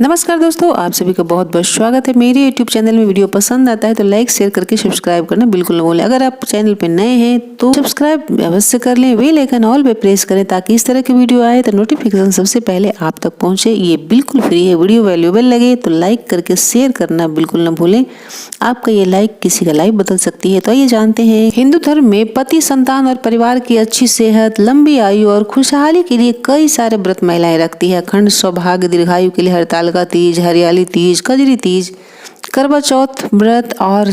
नमस्कार दोस्तों, आप सभी का बहुत बहुत स्वागत है मेरे YouTube चैनल में। वीडियो पसंद आता है तो लाइक शेयर करके सब्सक्राइब करना बिल्कुल न भूलें। अगर आप चैनल पे नए हैं तो सब्सक्राइब अवश्य कर लें, बेल आइकन ऑल पे प्रेस करें ताकि इस तरह की वीडियो आए तो नोटिफिकेशन सबसे पहले आप तक पहुंचे। ये बिल्कुल फ्री है। वीडियो वैल्यूएबल लगे तो लाइक करके शेयर करना बिल्कुल न भूलें। आपका ये लाइक किसी का लाइफ बदल सकती है। तो आइए जानते हैं, हिंदू धर्म में पति, संतान और परिवार की अच्छी सेहत, लंबी आयु और खुशहाली के लिए कई सारे व्रत महिलाएं रखती है। अखंड सौभाग्य, दीर्घायु के लिए हरतालिका तीज, हरियाली तीज, कजरी तीज, करवा चौथ व्रत और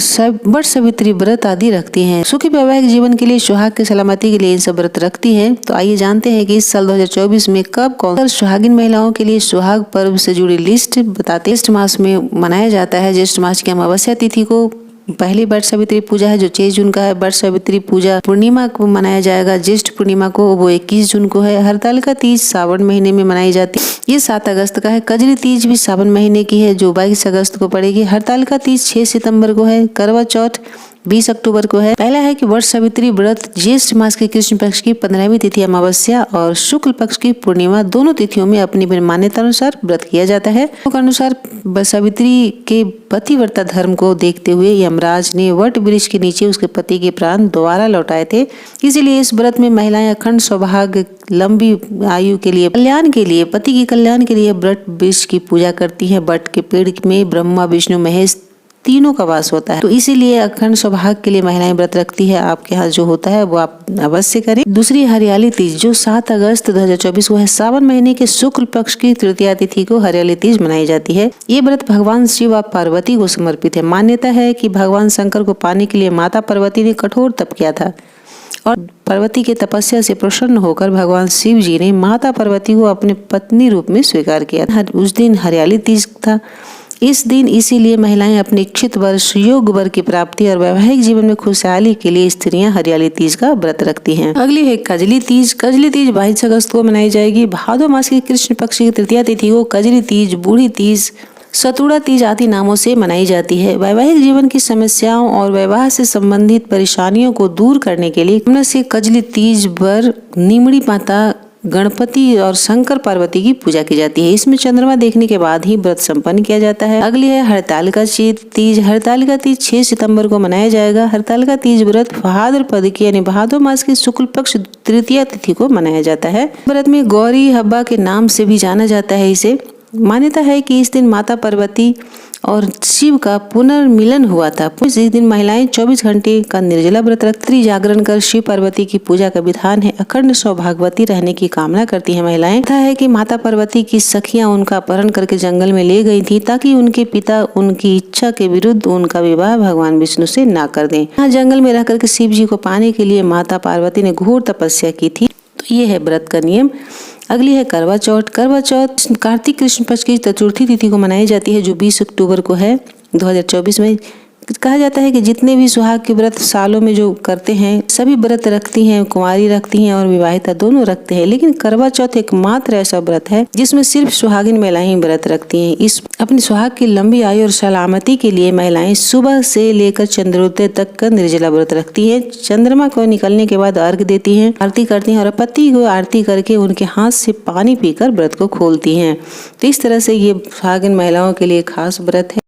वट सावित्री व्रत आदि रखती हैं। सुखी वैवाहिक जीवन के लिए, सुहाग की सलामती के लिए इन सब व्रत रखती हैं। तो आइए जानते हैं कि इस साल 2024 में कब कौन सुहागिन महिलाओं के लिए सुहाग पर्व से जुड़ी लिस्ट बताते। ज्येष्ठ मास में मनाया जाता है। ज्येष्ठ मास की अमावस्या तिथि को पहली वट सावित्री पूजा है जो 6 जून का है। वट सावित्री पूजा पूर्णिमा को मनाया जाएगा। ज्येष्ठ पूर्णिमा को वो 21 जून को है। हरतालिका तीज सावन महीने में मनाई जाती है, ये 7 अगस्त का है। कजरी तीज भी सावन महीने की है जो 22 अगस्त को पड़ेगी। हरतालिका तीज 6 सितंबर को है। करवा चौथ 20 अक्टूबर को है। पहला है कि वट सावित्री व्रत ज्येष्ठ मास के कृष्ण पक्ष की 15वीं तिथि अमावस्या और शुक्ल पक्ष की पूर्णिमा दोनों तिथियों में अपनी मान्यता अनुसार व्रत किया जाता है। अनुसार सावित्री के पतिव्रता धर्म को देखते हुए यमराज ने वट वृक्ष के नीचे उसके पति के प्राण दोबारा लौटाए थे। इसीलिए इस व्रत में महिलाएं अखंड सौभाग्य, लंबी आयु के लिए, कल्याण के लिए, पति के कल्याण के लिए वट वृक्ष की पूजा करती हैं। वट के पेड़ में ब्रह्मा, विष्णु, महेश तीनों का वास होता है। तो इसीलिए अखंड सौभाग्य के लिए महिलाएं व्रत रखती है। आपके यहाँ जो होता है वो आप अवश्य करें। दूसरी हरियाली तीज जो 7 अगस्त 2024 को है। सावन महीने के शुक्ल पक्ष की तृतीया तिथि को हरियाली तीज मनाई जाती है। ये व्रत भगवान शिव और पार्वती को समर्पित है। मान्यता है कि भगवान शंकर को पाने के लिए माता पार्वती ने कठोर तप किया था और पार्वती के तपस्या से प्रसन्न होकर भगवान शिव जी ने माता पार्वती को अपने पत्नी रूप में स्वीकार किया। उस दिन हरियाली तीज था। इस दिन इसीलिए महिलाएं अपने इच्छित वर, सुयोग वर की प्राप्ति और वैवाहिक जीवन में खुशहाली के लिए स्त्रियां हरियाली तीज का व्रत रखती हैं। अगली है कजली तीज। कजली तीज 22 अगस्त को मनाई जाएगी। भादो मास की कृष्ण पक्ष की तृतीया तिथि को कजली तीज, बूढ़ी तीज, सतुड़ा तीज आदि नामों से मनाई जाती है। वैवाहिक जीवन की समस्याओं और विवाह से संबंधित परेशानियों को दूर करने के लिए से कजली तीज पर नीमड़ी माता, गणपति और शंकर पार्वती की पूजा की जाती है। इसमें चंद्रमा देखने के बाद ही व्रत संपन्न किया जाता है। अगली है हरतालिका तीज। हरतालिका तीज 6 सितंबर को मनाया जाएगा। हरतालिका तीज व्रत भाद्रपद की यानी भादो मास की शुक्ल पक्ष तृतीया तिथि को मनाया जाता है। व्रत में गौरी हब्बा के नाम से भी जाना जाता है। इसे मान्यता है कि इस दिन माता पार्वती और शिव का पुनर्मिलन हुआ था। इस दिन महिलाएं 24 घंटे का निर्जला व्रत रखती, जागरण कर शिव पार्वती की पूजा का विधान है। अखंड सौभाग्यवती रहने की कामना करती हैं महिलाएं। कथा है कि माता पार्वती की सखियां उनका अपहरण करके जंगल में ले गई थी ताकि उनके पिता उनकी इच्छा के विरुद्ध उनका विवाह भगवान विष्णु से ना कर दें। यहाँ जंगल में रह करके शिव जी को पाने के लिए माता पार्वती ने घोर तपस्या की थी। तो ये है व्रत का नियम। अगली है करवा चौथ। करवा चौथ कार्तिक कृष्ण पक्ष की चतुर्थी तिथि को मनाई जाती है जो 20 अक्टूबर को है 2024 में। कहा जाता है कि जितने भी सुहाग के व्रत सालों में जो करते हैं सभी व्रत रखती हैं, कुंवारी रखती हैं और विवाहिता दोनों रखते हैं। लेकिन करवा चौथ एकमात्र ऐसा व्रत है जिसमें सिर्फ सुहागिन महिलाएं व्रत रखती हैं। इस अपनी सुहाग की लंबी आयु और सलामती के लिए महिलाएं सुबह से लेकर चंद्रोदय तक का निर्जला व्रत रखती है। चंद्रमा को निकलने के बाद अर्घ देती हैं, आरती करती हैं और पति को आरती करके उनके हाथ से पानी पीकर व्रत को खोलती हैं। तो इस तरह से ये सुहागिन महिलाओं के लिए खास व्रत है।